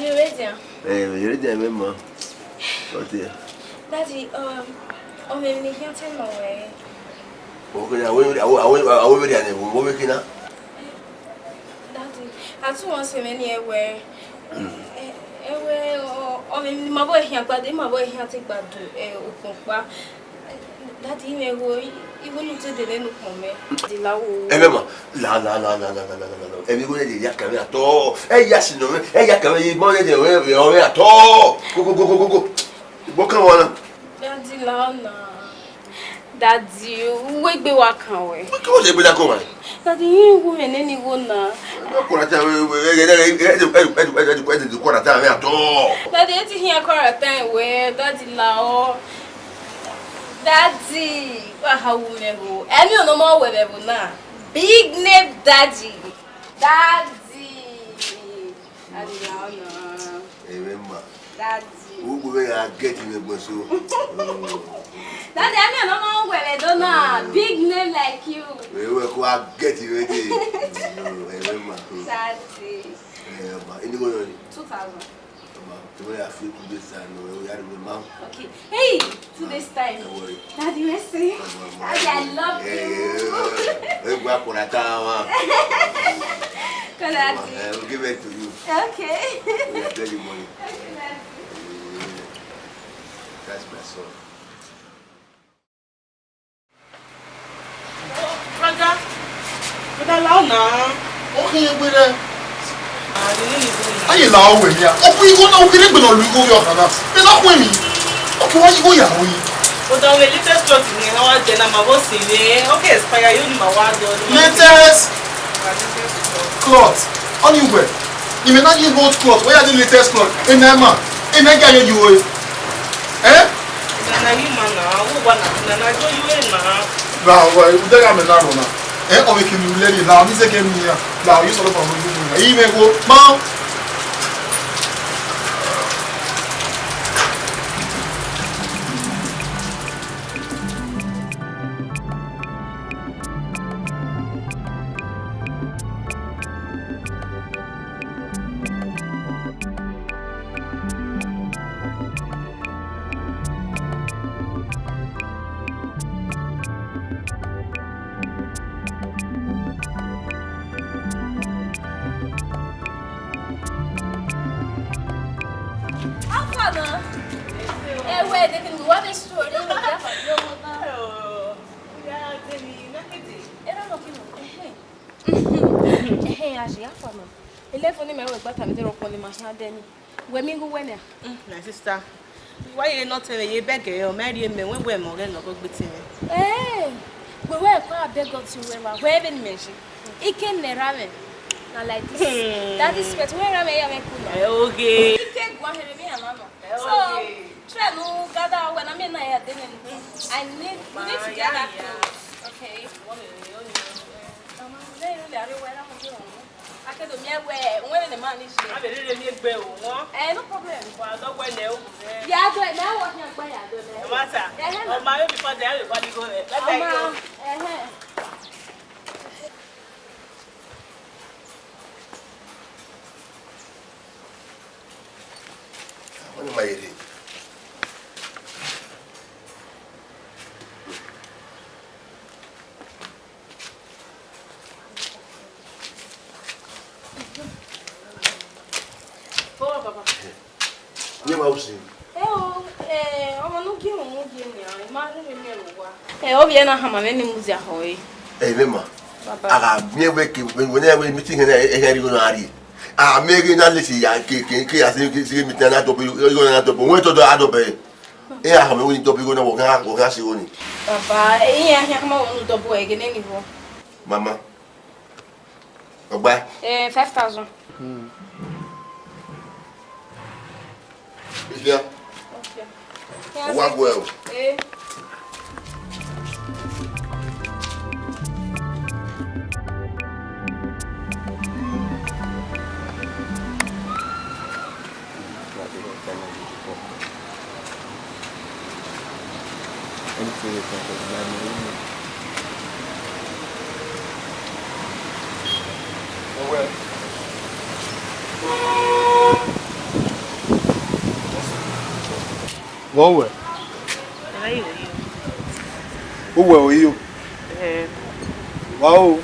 Daddy, ready? You ready, Mama? What there? Daddy, I'm going to tell my way. Okay, I will be there. We're working now. Daddy, I don't want to say anywhere. My boy here, but my boy here take bad to Daddy, me go. Even if they didn't come, the law. Mama, la. Every go there, you can't at all. Hey, yes, no. Hey, you can't. Money there, we are at all. Go. What on? Daddy, la. Daddy, we be walking away. What goes there with that woman? Daddy, you woman, anyone now. Daddy, it's here quarantine where Daddy lao. Daddy, how we go? And you no more whatever now. Big name Daddy. Daddy lao na. Remember. Daddy. Who will get in the bus? Daddy, I'm no more whatever now. Big name like you. We will get you ready. Remember. Daddy. Yeah, 2,000. The way I feel to this time, we had a mom. Okay. Hey, to this time. Don't worry. Daddy, Messi. Daddy, I love you. We'll go on a town. Daddy. We'll give it to you. Okay. We'll get you money. Okay, Daddy. That's my son. Brother, okay, with Are you now with ya? Oh, we go now, we didn't go your father. They're not winning. Okay, why you go ya? But the latest cloth in our Jenna was in there. Okay, expire you in my ward. Latest cloth. On you wear. You may not use both cloth. Where are the latest cloth? In Emma. In that guy you will. Eh? Nana, you man, who want Nana, go you in now. Now, they are now. Eh, or we can let it now. This again, now you sort of even go, Mom. My sister, why you not telling you beg or marry me when we're more than a good thing? Hey, we were quite big of you where been mentioned. It came NEROW. Now like this. That is what where I may okay. You can't go ahead and be a mama. So, try to gather when I'm in there. I need to get that. Okay. I can do me when the man is here. I didn't make bill. No problem. Well, don't wait now. Yeah, I don't know what you're going to do. No matter. Oh, my before the other body go there. Let go. What am I eating? Hey, Mama. I got working whenever meeting and I go to I'm making that listen. I think see me turn out to be going out to when to the adobe. Yeah, I'm going to be going to work out. Papa, I'm to boy again anymore. Mama. Goodbye. 5,000. Yeah. Okay. Work well. What way? Who were you? Wow.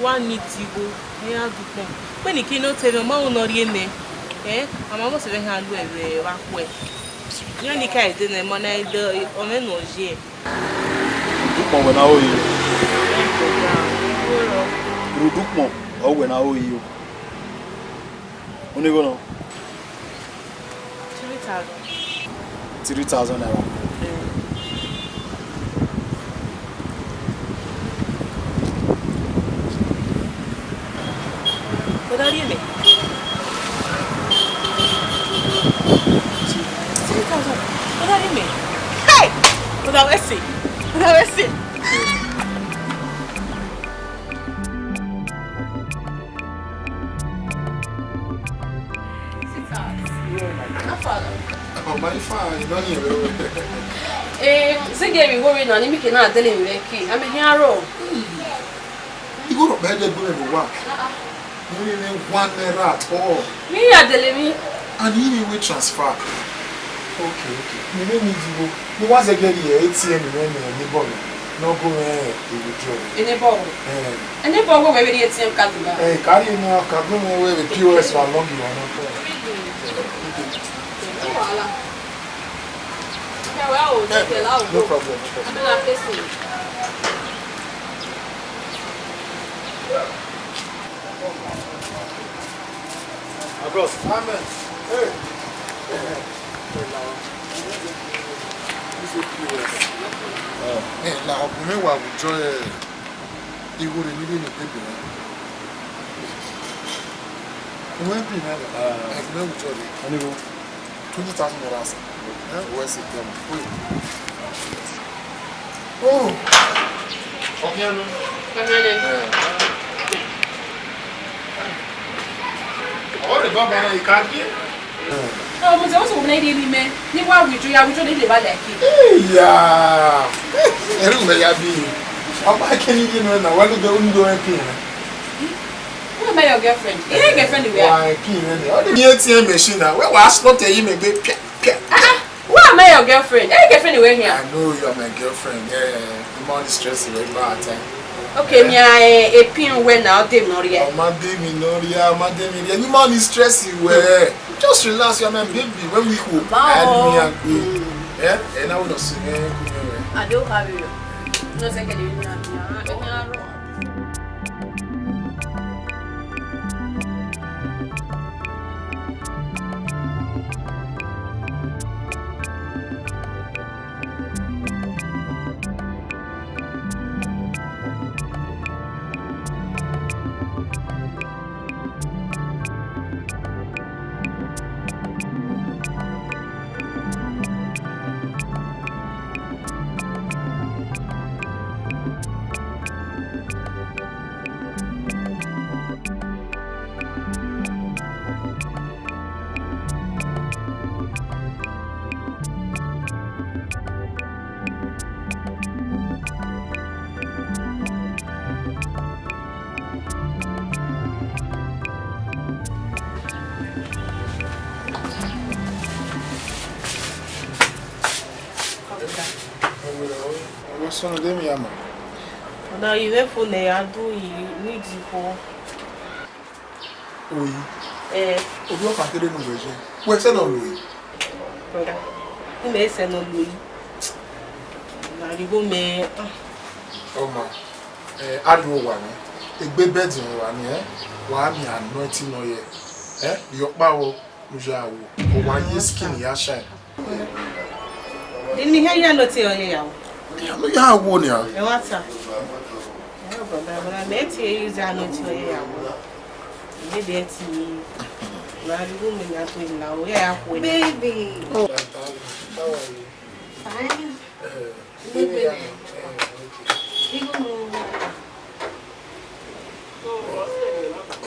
One needs you go. When you cannot tell your mom not in there, I'm almost a hand where way. You only can't do the money on an ogier. When I owe you. Rudukmo, oh, when I owe you. Only go 3,000 naira. What are you doing? 3,000. What are you doing? Hey! What are we see? What are we see? Oh, my fine, you don't hear Singing worrying on him, you cannot tell him key. I'm a hero. You go to bed and go to work. You didn't want naira at all. Me, I tell me. And you will transfer. Okay. You may need to go. You want to get here, ATM in the ball. No go in the ball. And the ball where the ATM card. Hey, carry now, can go away with POS for long you want. No problem. I'm not facing. Bros, amen. Hey. Now, we will join you would need in the paper. We went in there. I will join you. 20,000 dollars. Where's it come? Oh. Okay, no. Oh, the governor, you can't hear? Oh, but also when I did me, you want we do, I would only live like it. Yeah. Everywhere you be. I'm back in you know, I want to go and do anything. Who am I your girlfriend? You ain't girlfriend anywhere. Why, the ATM machine now. Where was not a you may be. Why am I your girlfriend? Ain't girlfriend anywhere here. I know you are my girlfriend. Yeah, the money stress is very bad. Okay, me a pin when now they know yet. Madam, the man is stressing. Where just relax, you are my baby. When we go, add me and go. Yeah, and I will not see you. I don't have you. No second, you know. Son de mi ama. Now you went for the ado you need to go. Oui. Obi o ka tere no weje. We se no lui. Brother. You may say no lui. Na you go me. Oh ma. Adu wa ni. Egbe bed wa ni wa mi anointing oil. Yo pa wo muja wo. O wa ye skin ya shine. Didn't you hear not your hair? Yeah, I won ya. What's up? But I met you use not your hair. Maybe it's me. Now the woman that we now. Yeah, baby. Oh, how are you? Fine.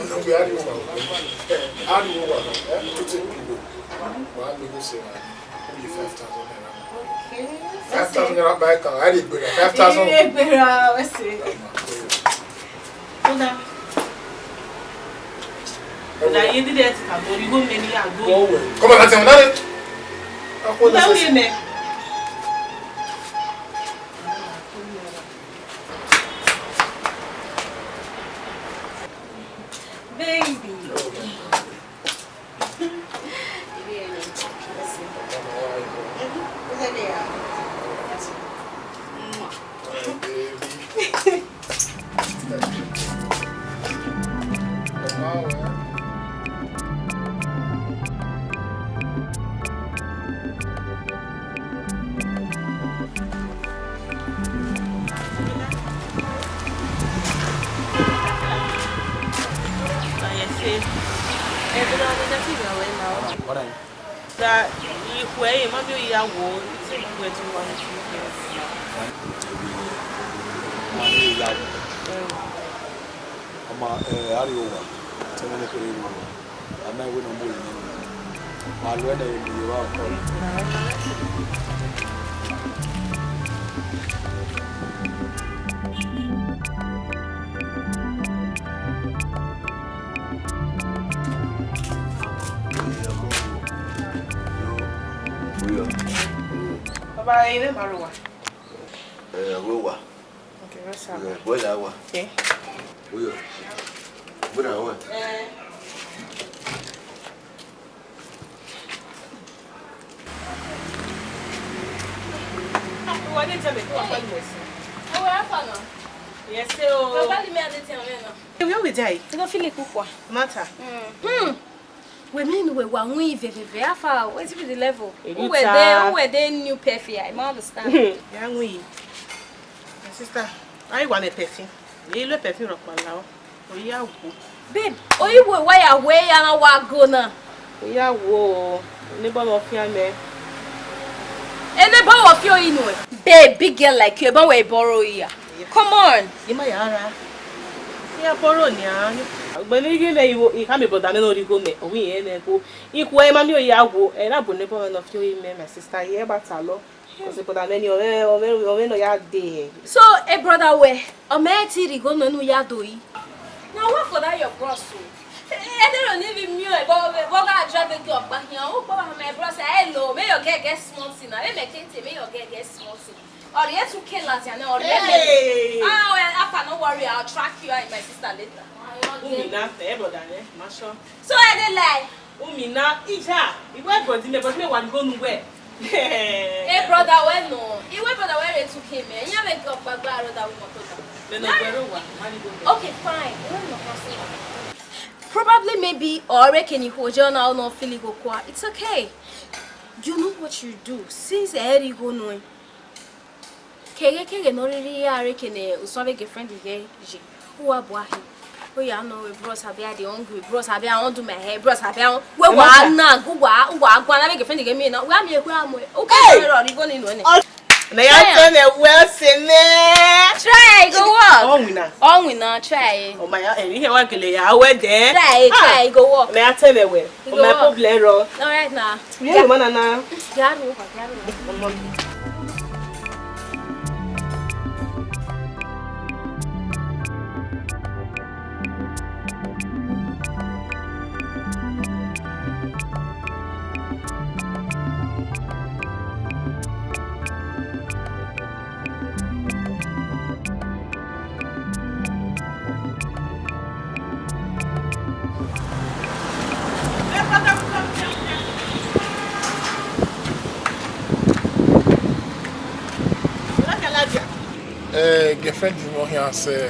No, we are the one. How do you want? To take people. Well, I'm going to say, 5,000 naira. 5,000 naira by car. I did better. 5,000. Let's see. Hold on. That you did it, you go many are going. Come on, that's another. Baby. That if way, maybe you are war, it's where to want to I'm Ariowa, Temene Peru. I'm not with a movie. My weather will be welcome. Bye, Marua. Okay, what's up? Okay. What did you make? Yes, so. Where we die? You don't feel like cook. Matter. Women were one way very far. What's the level? Who were they new perfume? I understand. Young we. My sister, I want a perfume. You look perfume of my now. We are Babe, oh, you were way away and I walk go now. we are war. Neighbor of your man. And the bow of your inu. Babe, big girl like you, but we borrow here. Come on. You my ara. Yeah, Poronia. When you get you come about that, no, you go me. We ain't go. Equal, mammy, you are go, and I will never of you, my sister, here, but hello. Because you put a many of your day. So, a brother, where a man tea go no ya doing. Now, what for that your bros? I don't even knew about what driving you up back here. Oh, my brother, hello, may you get small sinner. Let me may you get small sinner. Or yes, to kill us, and or hey. Oh, well, after no worry, I'll track you and my sister later. Umina, ebo dane, masho. So I didn't lie. Umina, ija. You went for dinner, but me one go nowhere. Hey, brother, well, no. You went brother where it took him, and you make up a bar that we want to. Okay, fine. Probably, maybe, or reckon you hold your now, no feeling go qua. It's okay. You know what you do since I go knowing. Kege no really are reckon a girlfriend who are boy. We are no bros have the hungry bros have on to my hair, bros have on. Well, now go one make a friend again. Me now, we are me a gram. Okay, you're going in one. They are telling a well sinner. Try, go walk. On we now try. Oh, my, and here one can lay our there. Try, go walk. They are telling away. Oh, my poor blero. All right now. Yeah, man, now. Girlfriend is more here, say,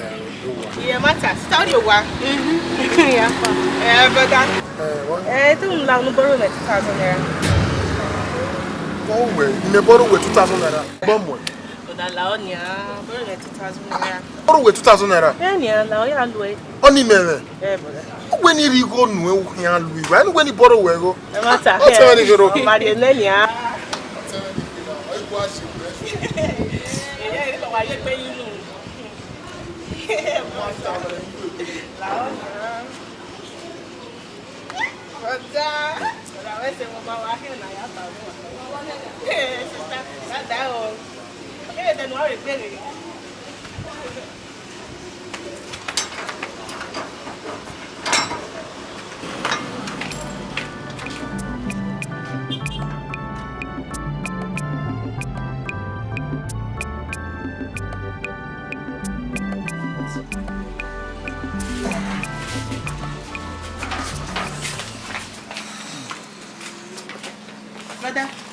yeah, matter. Start your work. Yeah, but that. Don't allow no borrow 2,000 naira. Oh, wait, in the bottle with 2,000 naira. Bomb. But allow ya, borrow 2,000 naira. Bottle with 2,000 naira. Yeah, allow ya, Louis. Only me. Yeah, brother. When you go, no, Louis. When you borrow, we go. Matter. I'll tell you, go. Marianne.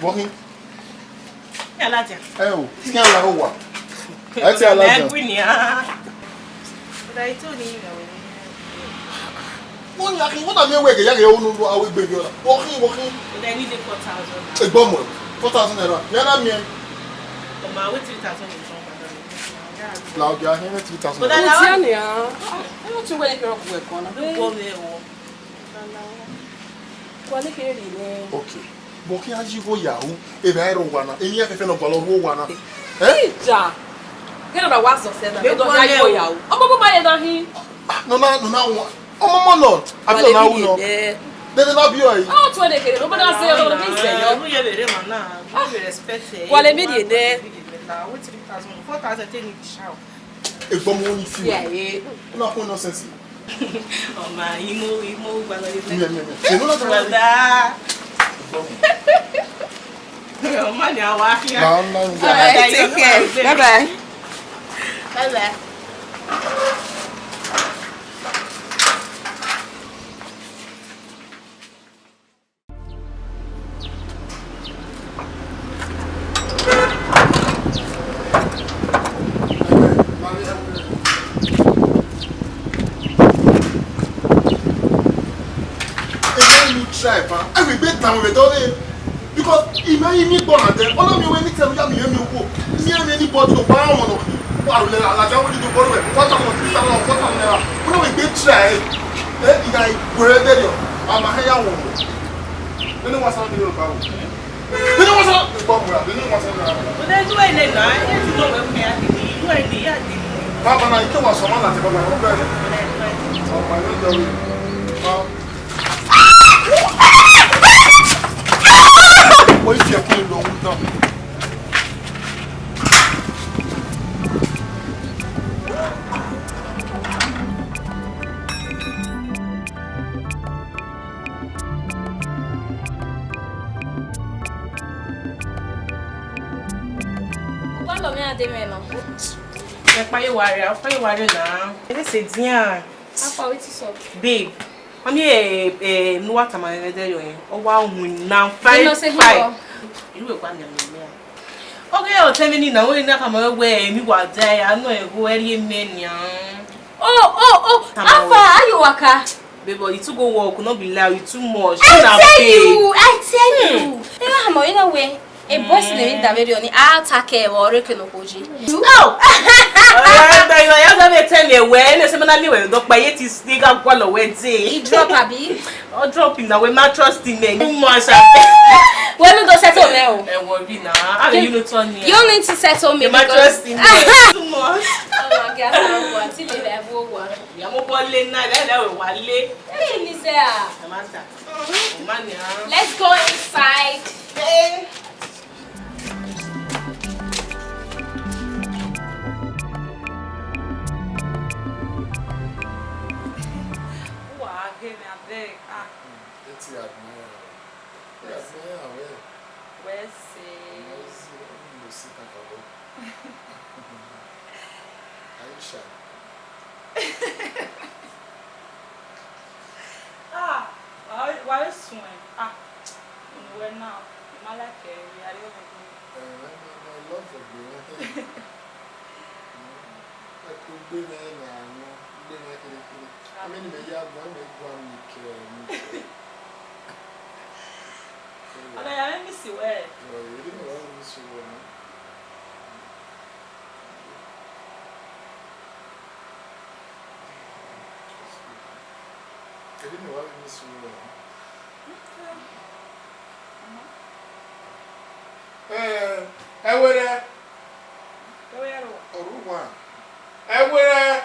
Walking. Yeah, Latia. Oh, it's not like what? I tell you. But I told you. What am I working? I will be walking. But I need the 4,000. A bomb. 4,000 naira. Yeah, me. My way 3,000. Now you are here 3,000. But I don't know where you're okay. Boki aji go Yahoo. If I don't wanna, any of the follow one. Eh? Ja. Get on the WhatsApp said that. Don't go ya. Oh, buy na hin. No. Oh, mama no. I don't know. They not be oi. Oh, 20 k. No, but I say no be say yo. You dey man na. You respect it. Wale me dey there. With 3,000, 4,000 take need shout. E gbo mo ni fi. Yeah. No ko nonsense. Oh man, imo gba lo dey. Me no Well da. Oh man, ya wa here. No. Take care. Bye. Bye. I will bet down with all because if I need born and then all of you anytime you have me go. Me and anybody to buy one of you. I will like I want to borrow it. What I'm going to naira. When we bet try, I where there you. I'm a higher one. Then what's on the road? Then what's on the bomb? Then what's on the But then do I let now? You know where we are. Do I need it? Papa, I can't was someone that oh my God. What if you're playing long down? Quando me ade meno. É para eu now. This is dia. Apa wetin so? Babe. Oni no water man dey yo yin. O wa hun na 5. You we kwa nyam me. Okay, o tell me na we na ka ma we mi wa dai anu e go eri me nia. Oh, Afa, ayo waka. Babe, you too go work, no be lie, you too much. I tell you. Ema hamo ina we. E boss ne mi daveri oni atake wo reke no koji. Oh. Ya da me tell me we na se na mi we do pa ye ti stick akwa lo we dey. E drop abi. O drop na we mattress ti me. Too much. We no go settle me o. E worry na. How you no turn me? You need to settle me because too much. Oh my God, I want to live ever one. Ya mo bole na da we wale. Hey, Lisa. Samantha. Let's go inside. Hey. Why swing? When now? I like it. I love it. I could be there now. I mean, maybe I want to go and I let me see where. You didn't want to see where. I didn't want to see where. Ewere. Oruwa. Ewere.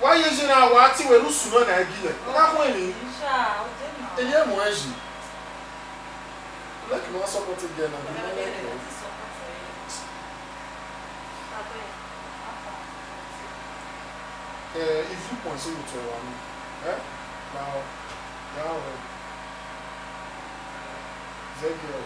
Why is it now? What you will lose no na gile? Na kwani? Insha, o dey na. Ele mo eji. Like no support again na. If you want to one, now, Zegio.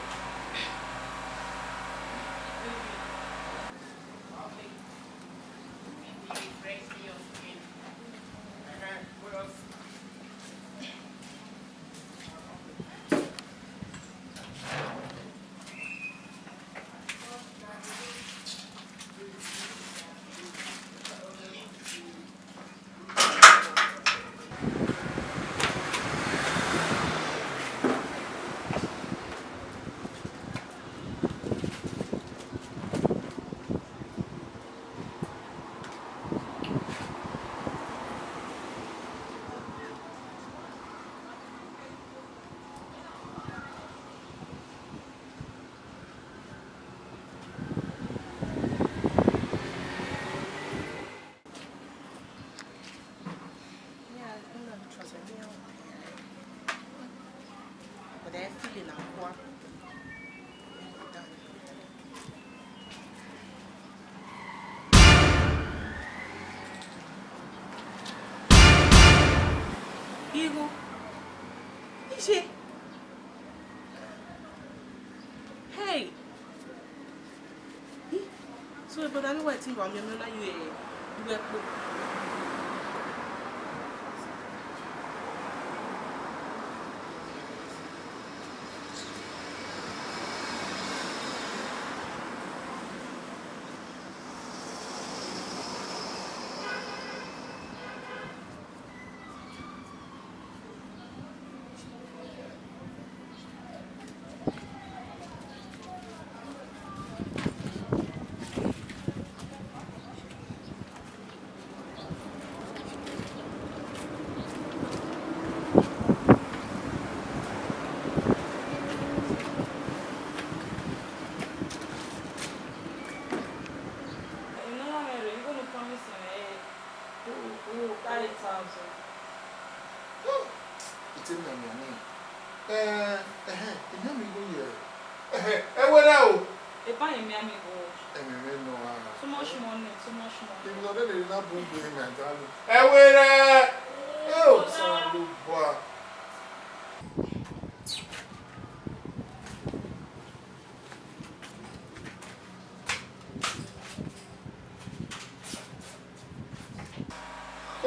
feeling aqua. Igo. Ishi. Hey. So, but I know what thing I'm like you were.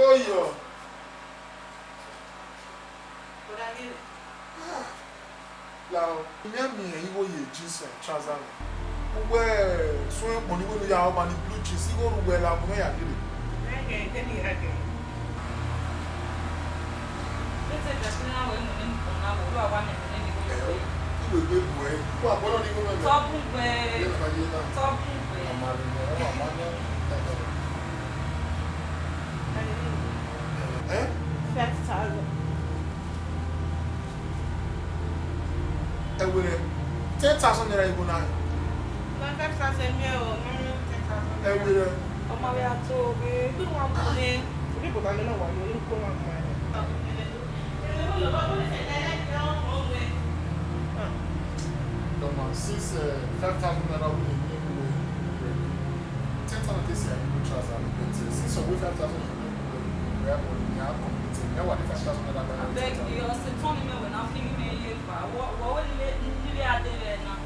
Oh, yo. Now, you will jeans and trousers. Where swim money when you are money blue jeans, you go to where I'm going to do it. And with 10,000 naira you go now. 5,000 mil. And with Oh my God, so we don't want money. We put on the one you don't want money. Since 5,000 naira we need 10,000 this year you trouser since we 5,000 we have completed. Now what 5,000 naira? I beg you, also tell me when I'm feeling me what will you be out there now?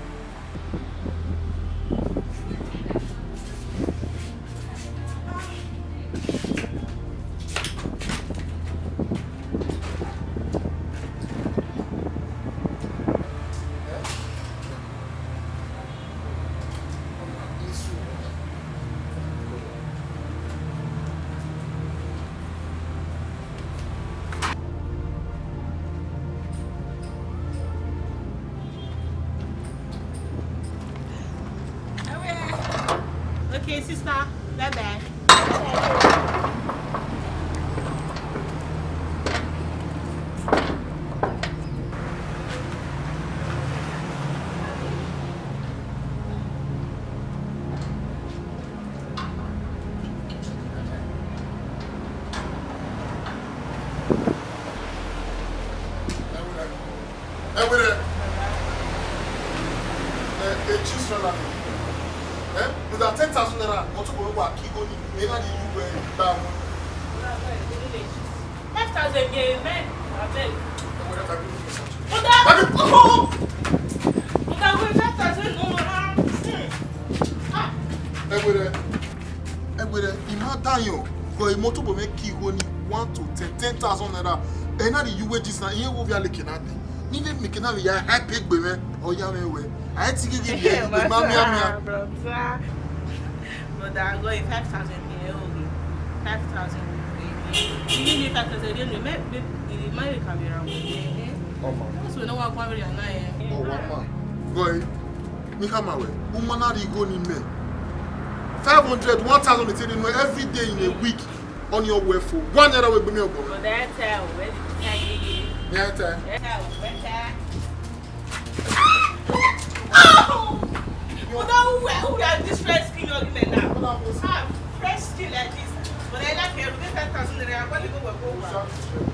Okay, sister. Bye-bye. With that 10,000 naira, what to go back? He go in any you were down. 5,000 yeah, man. I beg. Go motor will make key only 1 to 10,000 naira. And now you wages now, you will be looking at me. Even making out your happy baby or young way. I had to give you mamma. But I go 5,000 here, 5,000. You need 5,000, you may marry camera. Oh, so no one can really lie. Oh, one man. Go, me come away. Woman, are you going in me? 500, 1,000 every day in a week on your way for 1 hour will be me. But that's how who are this fresh skin you're giving now? Fresh skin like this. But I like 5,000 naira. I'm going to go over.